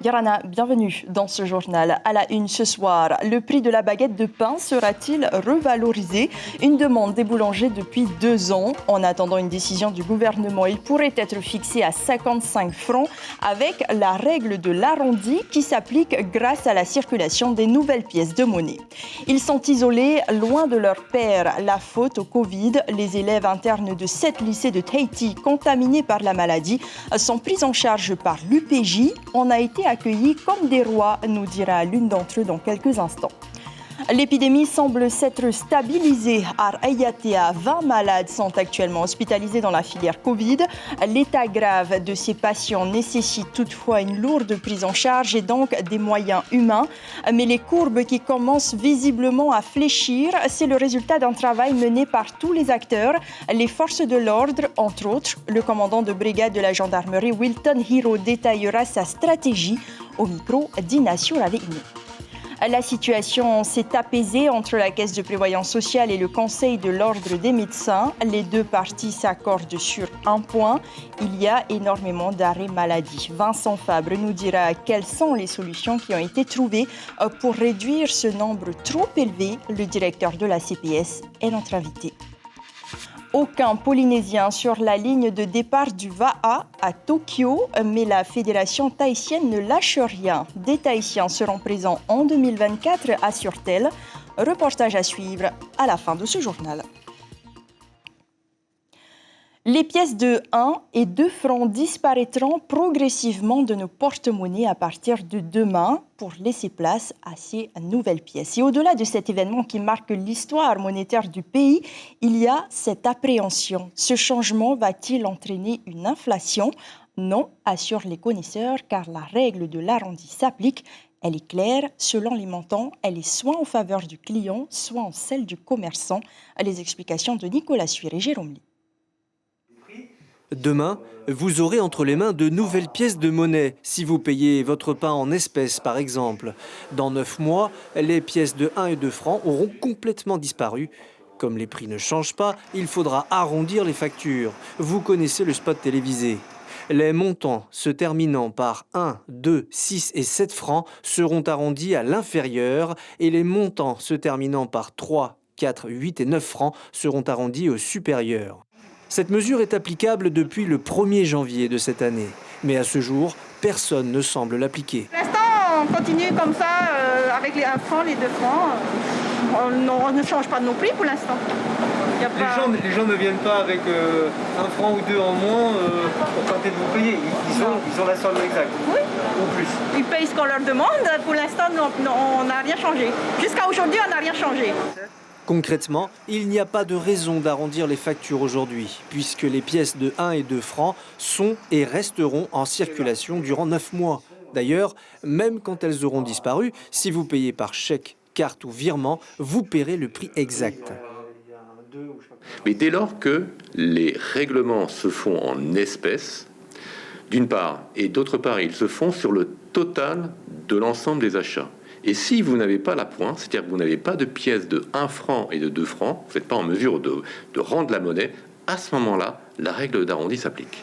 Yarana, bienvenue dans ce journal. À la une ce soir, le prix de la baguette de pain sera-t-il revalorisé? Une demande des boulangers depuis 2 ans. En attendant une décision du gouvernement, il pourrait être fixé à 55 francs avec la règle de l'arrondi qui s'applique grâce à la circulation des nouvelles pièces de monnaie. Ils sont isolés, loin de leurs pairs. La faute au Covid. Les élèves internes de 7 lycées de Tahiti contaminés par la maladie sont pris en charge par l'UPJ. On a été accueillis comme des rois, nous dira l'une d'entre eux dans quelques instants. L'épidémie semble s'être stabilisée à Ayatea. 20 malades sont actuellement hospitalisés dans la filière Covid. L'état grave de ces patients nécessite toutefois une lourde prise en charge et donc des moyens humains. Mais les courbes qui commencent visiblement à fléchir, c'est le résultat d'un travail mené par tous les acteurs, les forces de l'ordre, entre autres. Le commandant de brigade de la gendarmerie, Wilton Hiro, détaillera sa stratégie au micro d'Inacio Ravigny. La situation s'est apaisée entre la Caisse de prévoyance sociale et le Conseil de l'ordre des médecins. Les deux parties s'accordent sur un point. Il y a énormément d'arrêts maladie. Vincent Fabre nous dira quelles sont les solutions qui ont été trouvées pour réduire ce nombre trop élevé. Le directeur de la CPS est notre invité. Aucun Polynésien sur la ligne de départ du VAA à Tokyo, mais la fédération tahitienne ne lâche rien. Des Tahitiens seront présents en 2024, assure-t-elle. Reportage à suivre à la fin de ce journal. Les pièces de 1 et 2 francs disparaîtront progressivement de nos porte-monnaies à partir de demain pour laisser place à ces nouvelles pièces. Et au-delà de cet événement qui marque l'histoire monétaire du pays, il y a cette appréhension. Ce changement va-t-il entraîner une inflation? Non, assurent les connaisseurs, car la règle de l'arrondi s'applique. Elle est claire, selon les montants, elle est soit en faveur du client, soit en celle du commerçant. Les explications de Nicolas Suir et Jérôme Lee. Demain, vous aurez entre les mains de nouvelles pièces de monnaie, si vous payez votre pain en espèces par exemple. Dans 9 mois, les pièces de 1 et 2 francs auront complètement disparu. Comme les prix ne changent pas, il faudra arrondir les factures. Vous connaissez le spot télévisé. Les montants se terminant par 1, 2, 6 et 7 francs seront arrondis à l'inférieur et les montants se terminant par 3, 4, 8 et 9 francs seront arrondis au supérieur. Cette mesure est applicable depuis le 1er janvier de cette année. Mais à ce jour, personne ne semble l'appliquer. Pour l'instant, on continue comme ça, avec les 1 franc, les 2 francs. On ne change pas de nos prix pour l'instant. Les gens ne viennent pas avec 1 franc ou 2 en moins pour tenter de vous payer. Ils ont la somme exacte. Oui. Ou plus. Ils payent ce qu'on leur demande. Pour l'instant, on n'a rien changé. Jusqu'à aujourd'hui, on n'a rien changé. Concrètement, il n'y a pas de raison d'arrondir les factures aujourd'hui, puisque les pièces de 1 et 2 francs sont et resteront en circulation durant 9 mois. D'ailleurs, même quand elles auront disparu, si vous payez par chèque, carte ou virement, vous paierez le prix exact. Mais dès lors que les règlements se font en espèces, d'une part, et d'autre part, ils se font sur le total de l'ensemble des achats. Et si vous n'avez pas la pointe, c'est-à-dire que vous n'avez pas de pièces de 1 franc et de 2 francs, vous n'êtes pas en mesure de rendre la monnaie, à ce moment-là, la règle d'arrondi s'applique.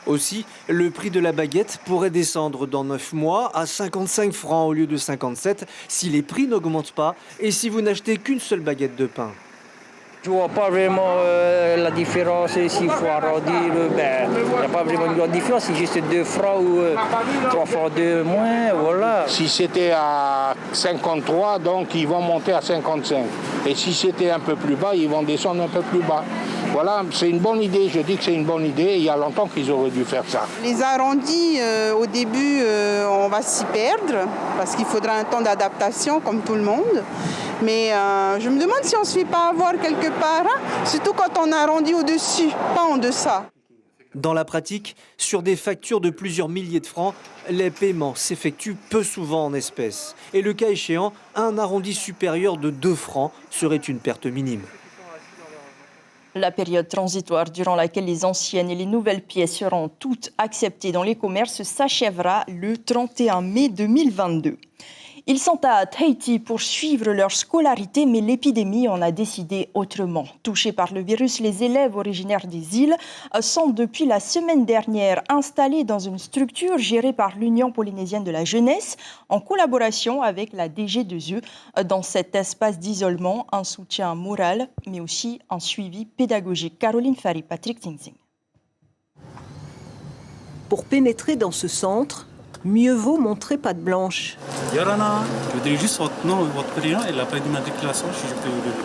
Aussi, le prix de la baguette pourrait descendre dans 9 mois à 55 francs au lieu de 57 si les prix n'augmentent pas et si vous n'achetez qu'une seule baguette de pain. Je vois pas vraiment la différence s'il faut arrondir. Il n'y a pas vraiment une grande différence, c'est juste 2 francs ou 3 francs de moins, voilà. Si c'était à 53, donc ils vont monter à 55. Et si c'était un peu plus bas, ils vont descendre un peu plus bas. Voilà, c'est une bonne idée, je dis que c'est une bonne idée. Il y a longtemps qu'ils auraient dû faire ça. Les arrondis, au début, on va s'y perdre parce qu'il faudra un temps d'adaptation comme tout le monde. Mais je me demande si on ne se fait pas avoir quelque part, hein, surtout quand on arrondit au-dessus, pas en deçà. Dans la pratique, sur des factures de plusieurs milliers de francs, les paiements s'effectuent peu souvent en espèces. Et le cas échéant, un arrondi supérieur de 2 francs serait une perte minime. La période transitoire durant laquelle les anciennes et les nouvelles pièces seront toutes acceptées dans les commerces s'achèvera le 31 mai 2022. Ils sont à Tahiti pour suivre leur scolarité, mais l'épidémie en a décidé autrement. Touchés par le virus, les élèves originaires des îles sont depuis la semaine dernière installés dans une structure gérée par l'Union polynésienne de la jeunesse en collaboration avec la DG2E. Dans cet espace d'isolement, un soutien moral, mais aussi un suivi pédagogique. Caroline Fari, Patrick Tingzing. Pour pénétrer dans ce centre, mieux vaut montrer patte blanche. Yorana, je voudrais juste votre nom, votre prénom et la d'immatriculation si je peux vous donner.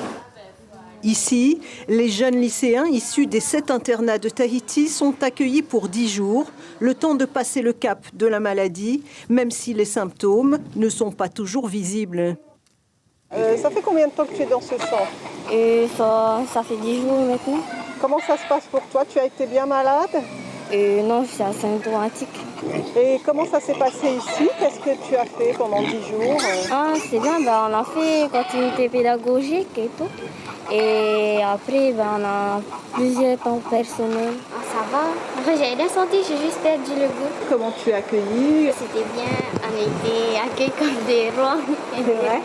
Ici, les jeunes lycéens issus des 7 internats de Tahiti sont accueillis pour 10 jours, le temps de passer le cap de la maladie, même si les symptômes ne sont pas toujours visibles. Ça fait combien de temps que tu es dans ce centre? Ça fait 10 jours maintenant. Comment ça se passe pour toi? Tu as été bien malade? Non, je suis asymptomatique. Et comment ça s'est passé ici? Qu'est-ce que tu as fait pendant 10 jours? C'est bien, on a fait continuité pédagogique et tout. Et après, on a plusieurs temps personnels. Ça va. Après, j'ai rien senti, j'ai juste perdu le goût. Comment tu es accueillie? C'était bien, on a été accueillis comme des rois. C'est vrai?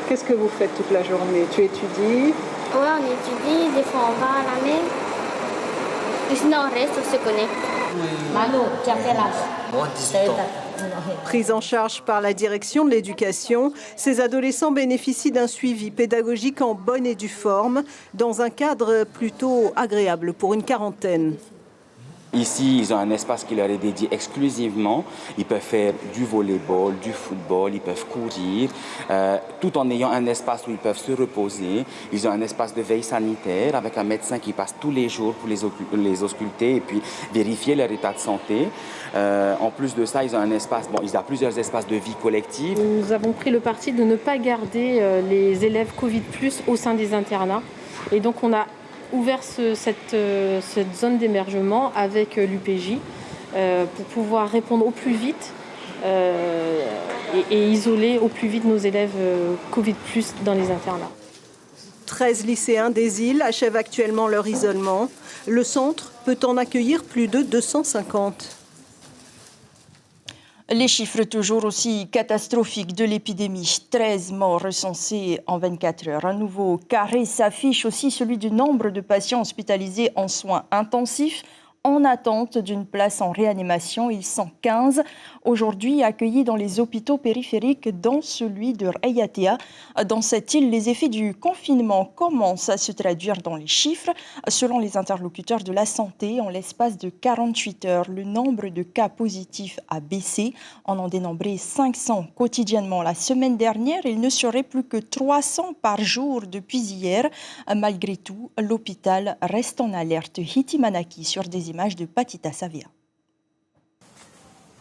Qu'est-ce que vous faites toute la journée? Tu étudies? Oui, on étudie, des fois on va à la mer. Et sinon on reste, on se connecte. Manu, tu as quel âge? 18 ans. Pris en charge par la direction de l'éducation, ces adolescents bénéficient d'un suivi pédagogique en bonne et due forme, dans un cadre plutôt agréable pour une quarantaine. Ici, ils ont un espace qui leur est dédié exclusivement. Ils peuvent faire du volleyball, du football, ils peuvent courir, tout en ayant un espace où ils peuvent se reposer. Ils ont un espace de veille sanitaire avec un médecin qui passe tous les jours pour les ausculter et puis vérifier leur état de santé. En plus de ça, ils ont un espace, ils ont plusieurs espaces de vie collective. Nous avons pris le parti de ne pas garder les élèves Covid+ au sein des internats. Et donc, on a ouvert cette zone d'émergement avec l'UPJ pour pouvoir répondre au plus vite et isoler au plus vite nos élèves Covid+ dans les internats. 13 lycéens des îles achèvent actuellement leur isolement. Le centre peut en accueillir plus de 250. Les chiffres toujours aussi catastrophiques de l'épidémie. 13 morts recensés en 24 heures. Un nouveau carré s'affiche aussi, celui du nombre de patients hospitalisés en soins intensifs en attente d'une place en réanimation. Ils sont 15 aujourd'hui accueillis dans les hôpitaux périphériques, dont celui de Raiatea. Dans cette île, les effets du confinement commencent à se traduire dans les chiffres. Selon les interlocuteurs de la santé, en l'espace de 48 heures, le nombre de cas positifs a baissé. On en dénombrait 500 quotidiennement la semaine dernière. Il ne serait plus que 300 par jour depuis hier. Malgré tout, l'hôpital reste en alerte. Hiti Manaki sur des images de Patita Savia.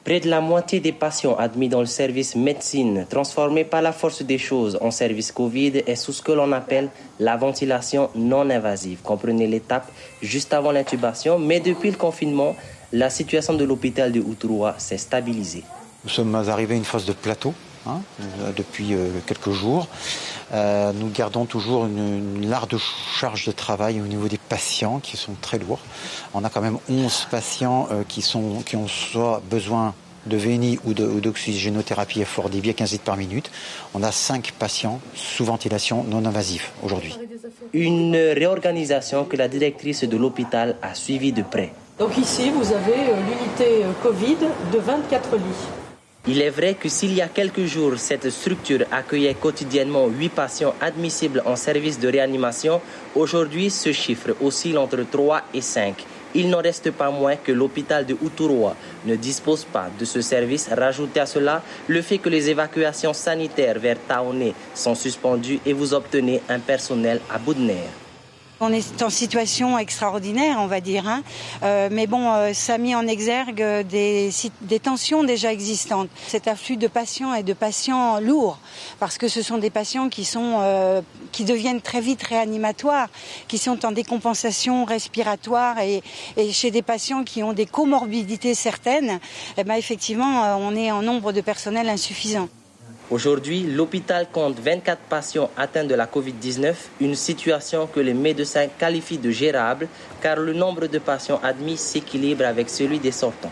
Près de la moitié des patients admis dans le service médecine, transformé par la force des choses en service Covid, est sous ce que l'on appelle la ventilation non invasive. Comprenez l'étape juste avant l'intubation, mais depuis le confinement, la situation de l'hôpital de Uturua s'est stabilisée. Nous sommes arrivés à une phase de plateau depuis quelques jours. Nous gardons toujours une large charge de travail au niveau des patients qui sont très lourds. On a quand même 11 patients qui ont soit besoin de VNI ou d'oxygénothérapie à fort débit à 15 litres par minute. On a 5 patients sous ventilation non invasive aujourd'hui. Une réorganisation que la directrice de l'hôpital a suivie de près. Donc ici, vous avez l'unité Covid de 24 lits. Il est vrai que s'il y a quelques jours, cette structure accueillait quotidiennement 8 patients admissibles en service de réanimation, aujourd'hui, ce chiffre oscille entre 3 et 5. Il n'en reste pas moins que l'hôpital de Uturua ne dispose pas de ce service. Rajoutez à cela le fait que les évacuations sanitaires vers Taoné sont suspendues et vous obtenez un personnel à bout de nerfs. On est en situation extraordinaire, on va dire. Mais bon, ça a mis en exergue des tensions déjà existantes. Cet afflux de patients et de patients lourds, parce que ce sont des patients qui deviennent très vite réanimatoires, qui sont en décompensation respiratoire et chez des patients qui ont des comorbidités certaines, effectivement, on est en nombre de personnel insuffisant. Aujourd'hui, l'hôpital compte 24 patients atteints de la Covid-19, une situation que les médecins qualifient de gérable, car le nombre de patients admis s'équilibre avec celui des sortants.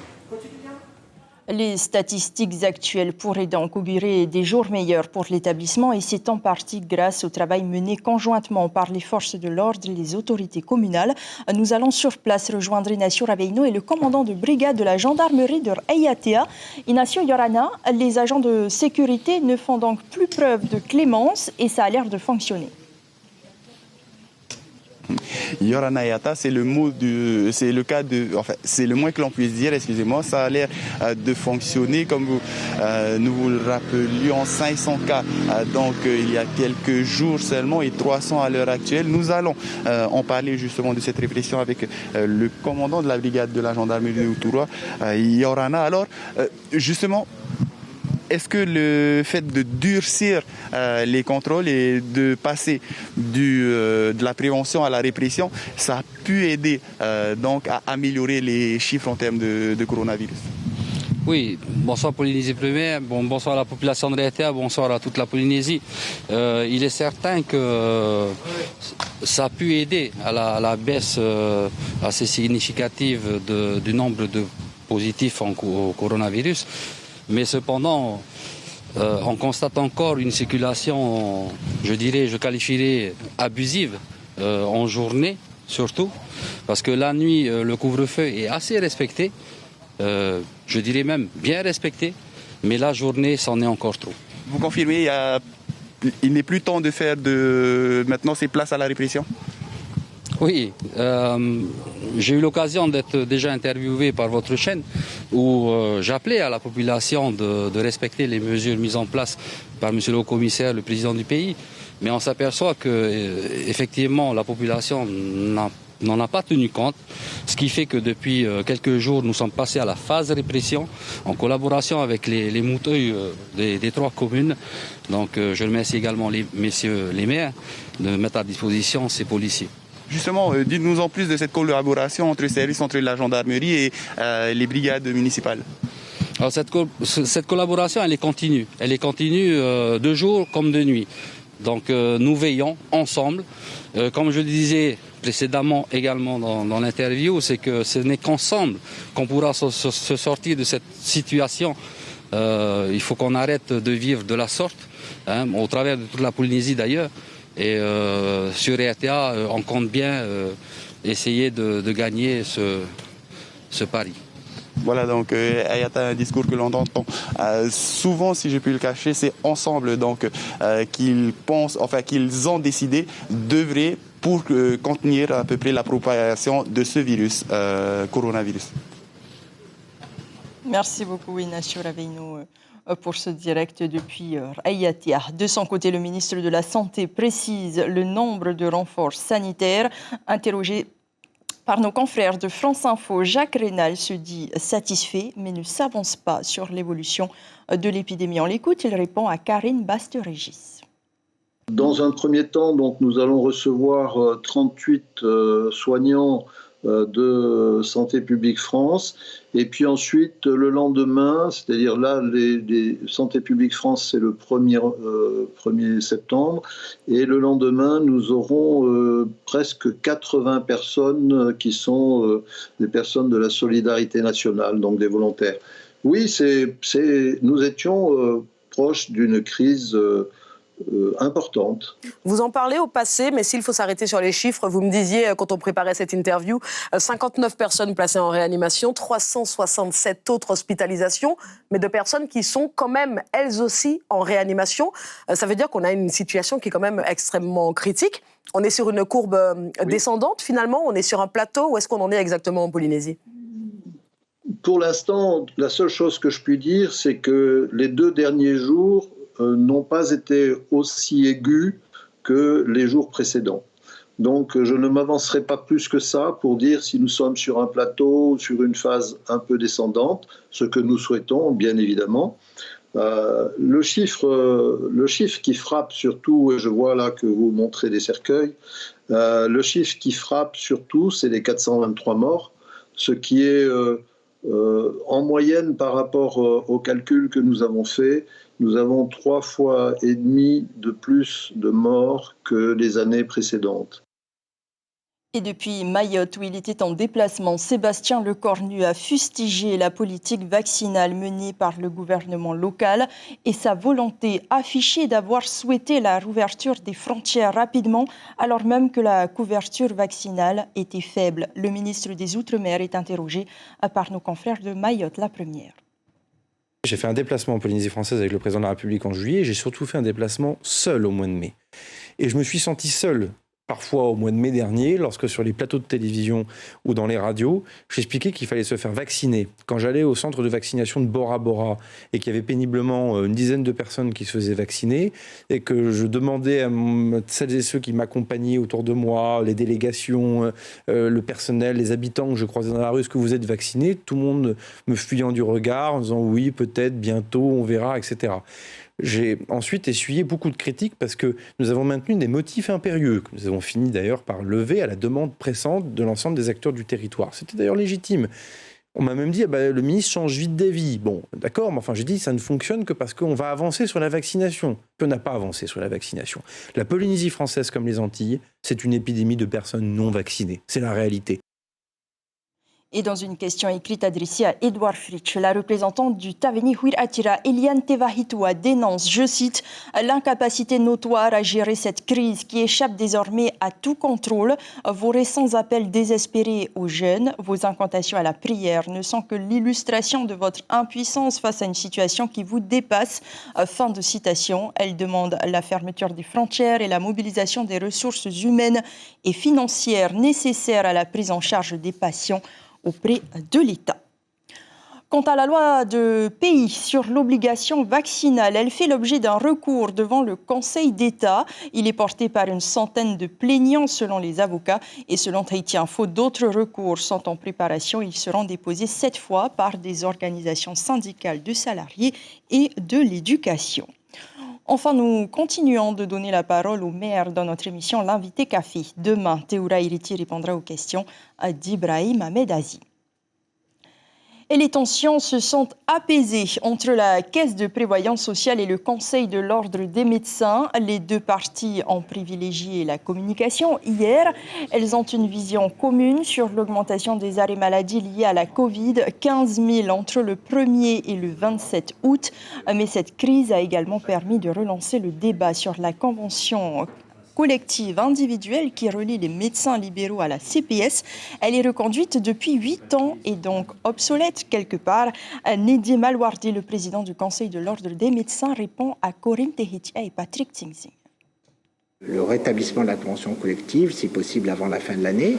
Les statistiques actuelles pourraient donc augurer des jours meilleurs pour l'établissement et c'est en partie grâce au travail mené conjointement par les forces de l'ordre et les autorités communales. Nous allons sur place rejoindre Inacio Raveino et le commandant de brigade de la gendarmerie de Ayatea. Inacio Yorana, les agents de sécurité ne font donc plus preuve de clémence et ça a l'air de fonctionner. Yorana Yata, c'est le mot c'est le cas de, enfin, c'est le moins que l'on puisse dire, excusez-moi, ça a l'air de fonctionner comme nous vous le rappelions, 500 cas donc il y a quelques jours seulement et 300 à l'heure actuelle. Nous allons en parler justement de cette réflexion avec le commandant de la brigade de la gendarmerie de Outoura, Yorana. Alors, justement, est-ce que le fait de durcir les contrôles et de passer de la prévention à la répression, ça a pu aider donc à améliorer les chiffres en termes de coronavirus? Oui, bonsoir Polynésie Première, bonsoir à la population de Ayatea, bonsoir à toute la Polynésie. Il est certain que ça a pu aider à la baisse assez significative du nombre de positifs au coronavirus. Mais cependant, on constate encore une circulation, je qualifierais abusive en journée surtout, parce que la nuit, le couvre-feu est assez respecté, je dirais même bien respecté, mais la journée, c'en est encore trop. Vous confirmez, il n'est plus temps de faire maintenant ces places à la répression? Oui, j'ai eu l'occasion d'être déjà interviewé par votre chaîne où j'appelais à la population de respecter les mesures mises en place par monsieur le haut-commissaire, le président du pays. Mais on s'aperçoit que effectivement la population n'en a pas tenu compte, ce qui fait que depuis quelques jours nous sommes passés à la phase répression en collaboration avec les mouteuils des 3 communes. Donc je remercie également messieurs les maires de mettre à disposition ces policiers. Justement, dites-nous en plus de cette collaboration entre les services, entre la gendarmerie et les brigades municipales. Alors cette collaboration, elle est continue. Elle est continue de jour comme de nuit. Donc nous veillons ensemble. Comme je le disais précédemment également dans l'interview, c'est que ce n'est qu'ensemble qu'on pourra se sortir de cette situation. Il faut qu'on arrête de vivre de la sorte, au travers de toute la Polynésie d'ailleurs. Et sur Ayatea, on compte bien essayer de gagner ce pari. Voilà, donc Ayatea, un discours que l'on entend souvent, si je puis le cacher, c'est ensemble donc qu'ils pensent, enfin qu'ils ont décidé d'œuvrer pour contenir à peu près la propagation de ce virus, coronavirus. Merci beaucoup, Inacio Raveino, pour ce direct depuis Ayatea. De son côté, le ministre de la Santé précise le nombre de renforts sanitaires. Interrogé par nos confrères de France Info, Jacques Rénal se dit satisfait, mais ne s'avance pas sur l'évolution de l'épidémie. On l'écoute, il répond à Karine Baste-Régis. Dans un premier temps, donc, nous allons recevoir 38 soignants de Santé publique France. Et puis ensuite, le lendemain, c'est-à-dire là, les Santé publique France, c'est le 1er septembre. Et le lendemain, nous aurons presque 80 personnes qui sont des personnes de la solidarité nationale, donc des volontaires. Oui, nous étions proches d'une crise importante. Vous en parlez au passé, mais s'il faut s'arrêter sur les chiffres, vous me disiez, quand on préparait cette interview, 59 personnes placées en réanimation, 367 autres hospitalisations, mais de personnes qui sont quand même, elles aussi, en réanimation. Ça veut dire qu'on a une situation qui est quand même extrêmement critique. On est sur une courbe descendante, finalement. On est sur un plateau. Où est-ce qu'on en est exactement en Polynésie ? Pour l'instant, la seule chose que je puis dire, c'est que les 2 derniers jours n'ont pas été aussi aigus que les jours précédents. Donc je ne m'avancerai pas plus que ça pour dire si nous sommes sur un plateau ou sur une phase un peu descendante, ce que nous souhaitons bien évidemment. Le chiffre qui frappe surtout, et je vois là que vous montrez des cercueils, le chiffre qui frappe surtout, c'est les 423 morts, ce qui est en moyenne par rapport au calcul que nous avons fait. Nous avons 3,5 fois de plus de morts que les années précédentes. Et depuis Mayotte, où il était en déplacement, Sébastien Lecornu a fustigé la politique vaccinale menée par le gouvernement local et sa volonté affichée d'avoir souhaité la rouverture des frontières rapidement, alors même que la couverture vaccinale était faible. Le ministre des Outre-mer est interrogé par nos confrères de Mayotte, la première. J'ai fait un déplacement en Polynésie française avec le président de la République en juillet et j'ai surtout fait un déplacement seul au mois de mai. Et je me suis senti seul. Parfois, au mois de mai dernier, lorsque sur les plateaux de télévision ou dans les radios, j'expliquais qu'il fallait se faire vacciner. Quand j'allais au centre de vaccination de Bora Bora et qu'il y avait péniblement une dizaine de personnes qui se faisaient vacciner et que je demandais à celles et ceux qui m'accompagnaient autour de moi, les délégations, le personnel, les habitants que je croisais dans la rue, est-ce que vous êtes vaccinés ? Tout le monde me fuyant du regard en disant oui, peut-être, bientôt, on verra, etc. J'ai ensuite essuyé beaucoup de critiques parce que nous avons maintenu des motifs impérieux, que nous avons fini d'ailleurs par lever à la demande pressante de l'ensemble des acteurs du territoire. C'était d'ailleurs légitime. On m'a même dit, le ministre change vite d'avis. Bon, d'accord, mais enfin j'ai dit, ça ne fonctionne que parce qu'on va avancer sur la vaccination. Puis on n'a pas avancé sur la vaccination. La Polynésie française comme les Antilles, c'est une épidémie de personnes non vaccinées. C'est la réalité. Et dans une question écrite adressée à Edouard Fritsch, la représentante du Taveni Huir Atira, Eliane Tevahitua, dénonce, je cite, l'incapacité notoire à gérer cette crise qui échappe désormais à tout contrôle. Vos récents appels désespérés aux jeunes, vos incantations à la prière ne sont que l'illustration de votre impuissance face à une situation qui vous dépasse. Fin de citation. Elle demande la fermeture des frontières et la mobilisation des ressources humaines et financières nécessaires à la prise en charge des patients auprès de l'État. Quant à la loi de pays sur l'obligation vaccinale, elle fait l'objet d'un recours devant le Conseil d'État. Il est porté par une centaine de plaignants selon les avocats et selon Tahiti Info, d'autres recours sont en préparation. Ils seront déposés 7 fois par des organisations syndicales de salariés et de l'éducation. Enfin, nous continuons de donner la parole au maire dans notre émission L'invité café. Demain, Théoura Iriti répondra aux questions d'Ibrahim Ahmed Azi. Et les tensions se sont apaisées entre la Caisse de prévoyance sociale et le Conseil de l'ordre des médecins. Les deux parties ont privilégié la communication. Hier, elles ont une vision commune sur l'augmentation des arrêts maladie liés à la Covid, 15 000 entre le 1er et le 27 août. Mais cette crise a également permis de relancer le débat sur la convention collective individuelle qui relie les médecins libéraux à la CPS. Elle est reconduite depuis 8 ans et donc obsolète quelque part. Nedi Malwardi, le président du Conseil de l'ordre des médecins, répond à Corinne Tehitia et Patrick Tingzing. Le rétablissement de la convention collective, si possible avant la fin de l'année.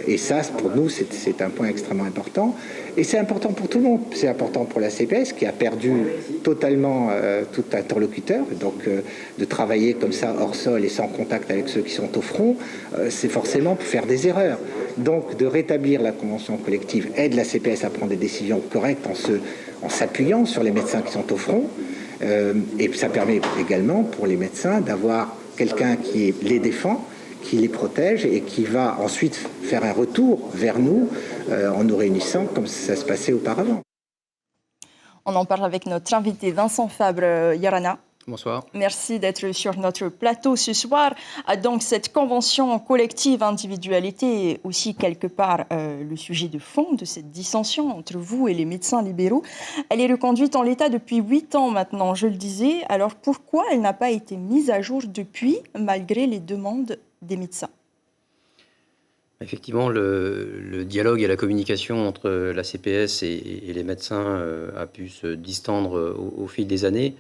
Et ça, pour nous, c'est un point extrêmement important. Et c'est important pour tout le monde. C'est important pour la CPS qui a perdu totalement tout interlocuteur. Donc, de travailler comme ça, hors sol et sans contact avec ceux qui sont au front, c'est forcément pour faire des erreurs. Donc, de rétablir la convention collective aide la CPS à prendre des décisions correctes en s'appuyant sur les médecins qui sont au front. Et ça permet également pour les médecins d'avoir quelqu'un qui les défend, qui les protège et qui va ensuite faire un retour vers nous en nous réunissant comme ça se passait auparavant. On en parle avec notre invité Vincent Fabre Yarana. Bonsoir. Merci d'être sur notre plateau ce soir. Donc cette convention collective individuelle était aussi quelque part le sujet de fond de cette dissension entre vous et les médecins libéraux. Elle est reconduite en l'état depuis 8 ans maintenant, je le disais. Alors pourquoi elle n'a pas été mise à jour depuis, malgré les demandes des médecins ? Effectivement, le dialogue et la communication entre la CPS et les médecins a pu se distendre au fil des années.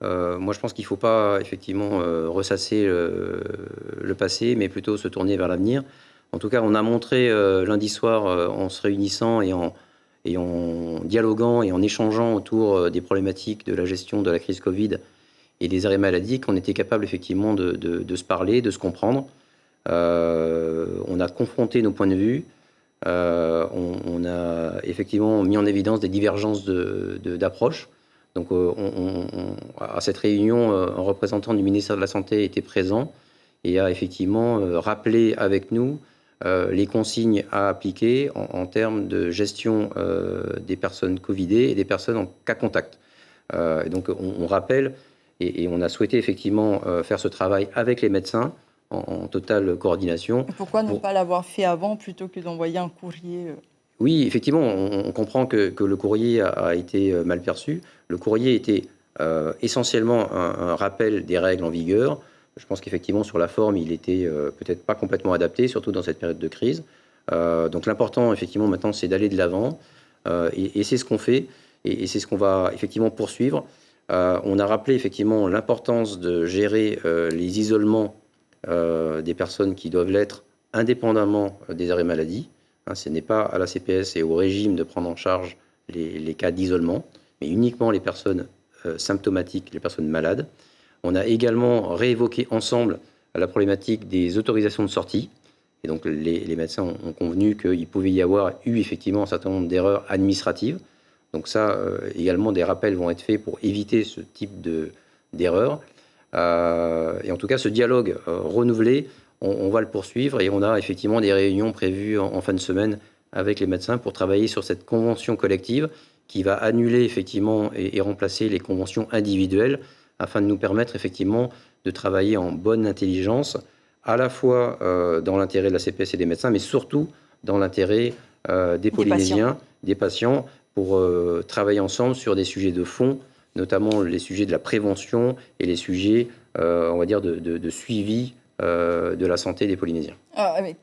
Moi, je pense qu'il ne faut pas effectivement ressasser le passé, mais plutôt se tourner vers l'avenir. En tout cas, on a montré lundi soir, en se réunissant et en dialoguant et en échangeant autour des problématiques de la gestion de la crise Covid et des arrêts maladie, qu'on était capable effectivement de se parler, de se comprendre. On a confronté nos points de vue. On a effectivement mis en évidence des divergences d'approche. Donc, à cette réunion, un représentant du ministère de la Santé était présent et a effectivement rappelé avec nous les consignes à appliquer en termes de gestion des personnes Covidées et des personnes en cas contact. Donc, on rappelle et on a souhaité effectivement faire ce travail avec les médecins en totale coordination. Pourquoi ne pas l'avoir fait avant plutôt que d'envoyer un courrier Oui, effectivement, on comprend que le courrier a été mal perçu. Le courrier était essentiellement un rappel des règles en vigueur. Je pense qu'effectivement, sur la forme, il était peut-être pas complètement adapté, surtout dans cette période de crise. Donc l'important, effectivement, maintenant, c'est d'aller de l'avant. Et c'est ce qu'on fait, et c'est ce qu'on va effectivement poursuivre. On a rappelé effectivement l'importance de gérer les isolements des personnes qui doivent l'être indépendamment des arrêts maladie. Ce n'est pas à la CPS et au régime de prendre en charge les cas d'isolement, mais uniquement les personnes symptomatiques, les personnes malades. On a également réévoqué ensemble la problématique des autorisations de sortie. Et donc les médecins ont convenu qu'il pouvait y avoir eu effectivement un certain nombre d'erreurs administratives. Donc ça, également, des rappels vont être faits pour éviter ce type d'erreurs. Et en tout cas, ce dialogue renouvelé, on va le poursuivre et on a effectivement des réunions prévues en fin de semaine avec les médecins pour travailler sur cette convention collective qui va annuler effectivement et remplacer les conventions individuelles afin de nous permettre effectivement de travailler en bonne intelligence, à la fois dans l'intérêt de la CPS et des médecins, mais surtout dans l'intérêt des Polynésiens, des patients, pour travailler ensemble sur des sujets de fond, notamment les sujets de la prévention et les sujets, on va dire, de suivi de la santé des Polynésiens.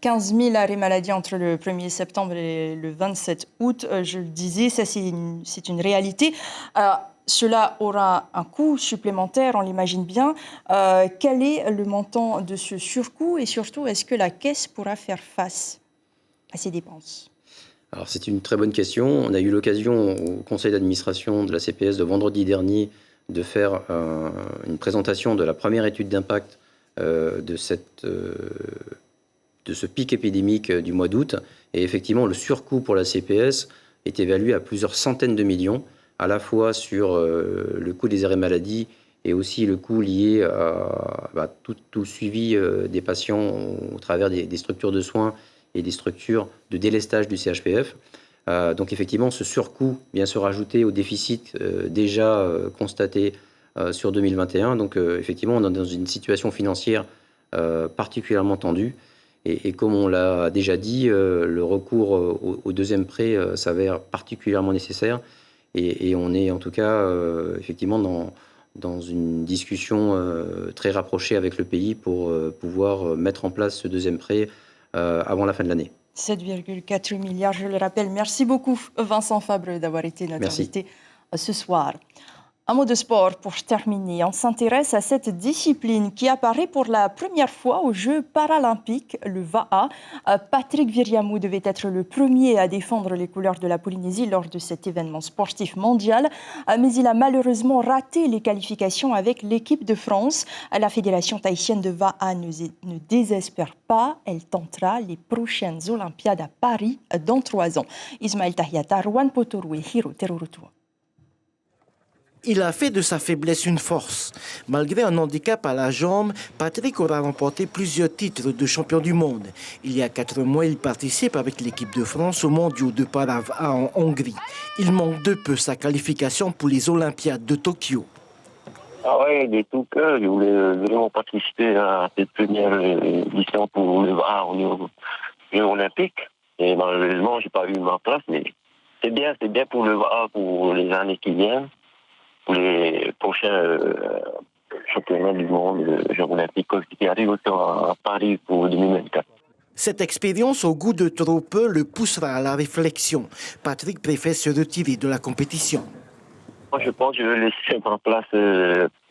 15 000 arrêts maladie entre le 1er septembre et le 27 août, je le disais, ça c'est une réalité. Cela aura un coût supplémentaire, on l'imagine bien. Quel est le montant de ce surcoût et surtout, est-ce que la Caisse pourra faire face à ces dépenses ? Alors c'est une très bonne question. On a eu l'occasion au conseil d'administration de la CPS de vendredi dernier de faire une présentation de la première étude d'impact de ce pic épidémique du mois d'août. Et effectivement, le surcoût pour la CPS est évalué à plusieurs centaines de millions, à la fois sur le coût des arrêts maladie et aussi le coût lié à tout suivi des patients au travers des structures de soins et des structures de délestage du CHPF. Donc effectivement, ce surcoût vient se rajouter au déficit déjà constaté sur 2021. Donc effectivement, on est dans une situation financière particulièrement tendue. Et comme on l'a déjà dit, le recours au deuxième prêt s'avère particulièrement nécessaire. Et on est en tout cas effectivement dans une discussion très rapprochée avec le pays pour pouvoir mettre en place ce deuxième prêt avant la fin de l'année. 7,4 milliards, je le rappelle. Merci beaucoup Vincent Fabre d'avoir été notre invité ce soir. Un mot de sport pour terminer. On s'intéresse à cette discipline qui apparaît pour la première fois aux Jeux paralympiques, le VAA. Patrick Viriamou devait être le premier à défendre les couleurs de la Polynésie lors de cet événement sportif mondial, mais il a malheureusement raté les qualifications avec l'équipe de France. La fédération tahitienne de VAA ne désespère pas. Elle tentera les prochaines Olympiades à Paris dans 3 ans. Ismaël Tahiata, Rowan Potorou et Hiro Terurutua. Il a fait de sa faiblesse une force. Malgré un handicap à la jambe, Patrick aura remporté plusieurs titres de champion du monde. Il y a 4 mois, il participe avec l'équipe de France aux mondiaux de para-VA en Hongrie. Il manque de peu sa qualification pour les Olympiades de Tokyo. Ah ouais, de tout cœur, je voulais vraiment participer à cette première édition pour le VAA aux Jeux olympiques. Et malheureusement, je n'ai pas eu ma place, mais c'est bien pour le VAA pour les années qui viennent. Pour les prochains championnats du monde, Jeux olympiques qui arrivent à Paris pour 2024. Cette expérience au goût de trop peu le poussera à la réflexion. Patrick préfère se retirer de la compétition. Moi, je pense que je vais laisser en place,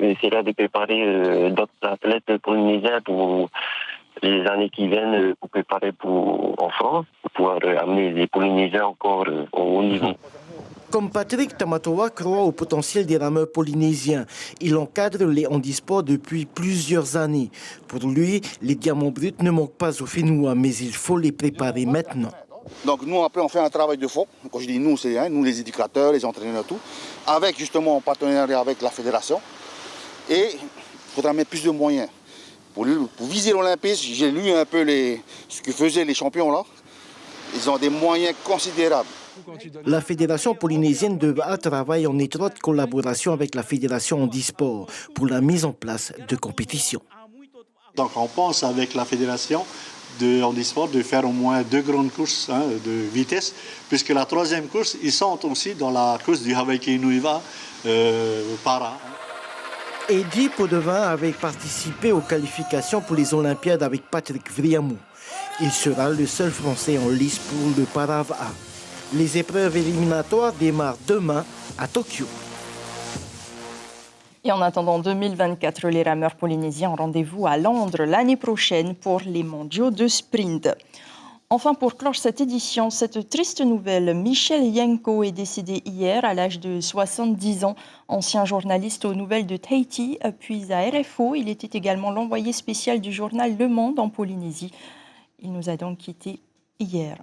essayer de préparer d'autres athlètes polynésiens pour les années qui viennent, pour préparer en France, pour pouvoir amener les Polynésiens encore au haut niveau. Comme Patrick, Tamatoa croit au potentiel des rameurs polynésiens. Il encadre les handisports depuis plusieurs années. Pour lui, les diamants bruts ne manquent pas aux Fénois, mais il faut les préparer maintenant. Donc nous, après, on fait un travail de fond. Quand je dis nous, c'est nous les éducateurs, les entraîneurs, tout. Avec justement en partenariat avec la fédération. Et il faudra mettre plus de moyens. Pour viser l'Olympisme, j'ai lu un peu ce que faisaient les champions là. Ils ont des moyens considérables. La Fédération polynésienne de VAA travaille en étroite collaboration avec la Fédération handisport pour la mise en place de compétitions. Donc on pense avec la fédération de handisport de faire au moins 2 grandes courses de vitesse, puisque la 3e course, ils sont aussi dans la course du Hawaii Inuiva para. Eddie Podevin avait participé aux qualifications pour les Olympiades avec Patrick Vriamou. Il sera le seul Français en lice pour le Parav A. Les épreuves éliminatoires démarrent demain à Tokyo. Et en attendant 2024, les rameurs polynésiens ont rendez-vous à Londres l'année prochaine pour les mondiaux de sprint. Enfin, pour clore cette édition, cette triste nouvelle, Michel Yenko est décédé hier à l'âge de 70 ans. Ancien journaliste aux nouvelles de Tahiti, puis à RFO, il était également l'envoyé spécial du journal Le Monde en Polynésie. Il nous a donc quittés hier.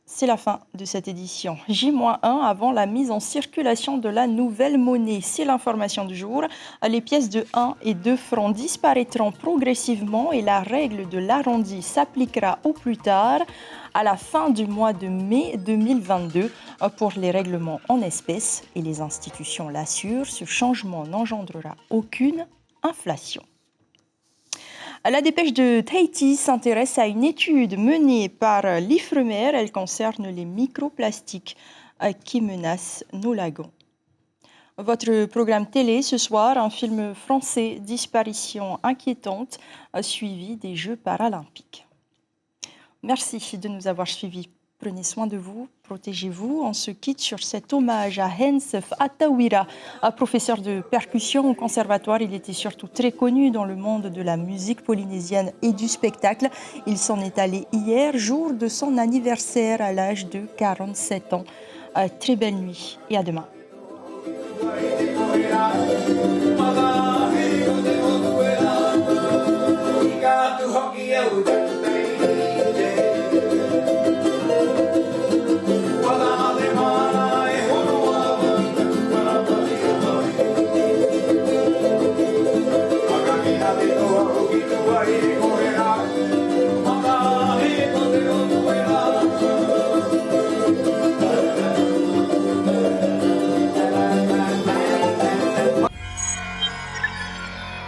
C'est la fin de cette édition. J-1 avant la mise en circulation de la nouvelle monnaie. C'est l'information du jour. Les pièces de 1 et 2 francs disparaîtront progressivement et la règle de l'arrondi s'appliquera au plus tard à la fin du mois de mai 2022 pour les règlements en espèces. Et les institutions l'assurent, ce changement n'engendrera aucune inflation. La dépêche de Tahiti s'intéresse à une étude menée par l'Ifremer. Elle concerne les microplastiques qui menacent nos lagons. Votre programme télé ce soir, un film français, Disparition inquiétante, suivi des Jeux paralympiques. Merci de nous avoir suivis. Prenez soin de vous, protégez-vous. On se quitte sur cet hommage à Hens Atawira, un professeur de percussion au conservatoire. Il était surtout très connu dans le monde de la musique polynésienne et du spectacle. Il s'en est allé hier, jour de son anniversaire à l'âge de 47 ans. Très belle nuit et à demain.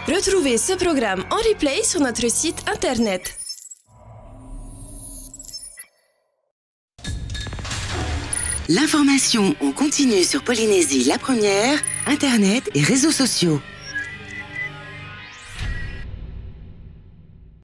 Retrouvez ce programme en replay sur notre site internet. L'information en continu sur Polynésie la première, internet et réseaux sociaux.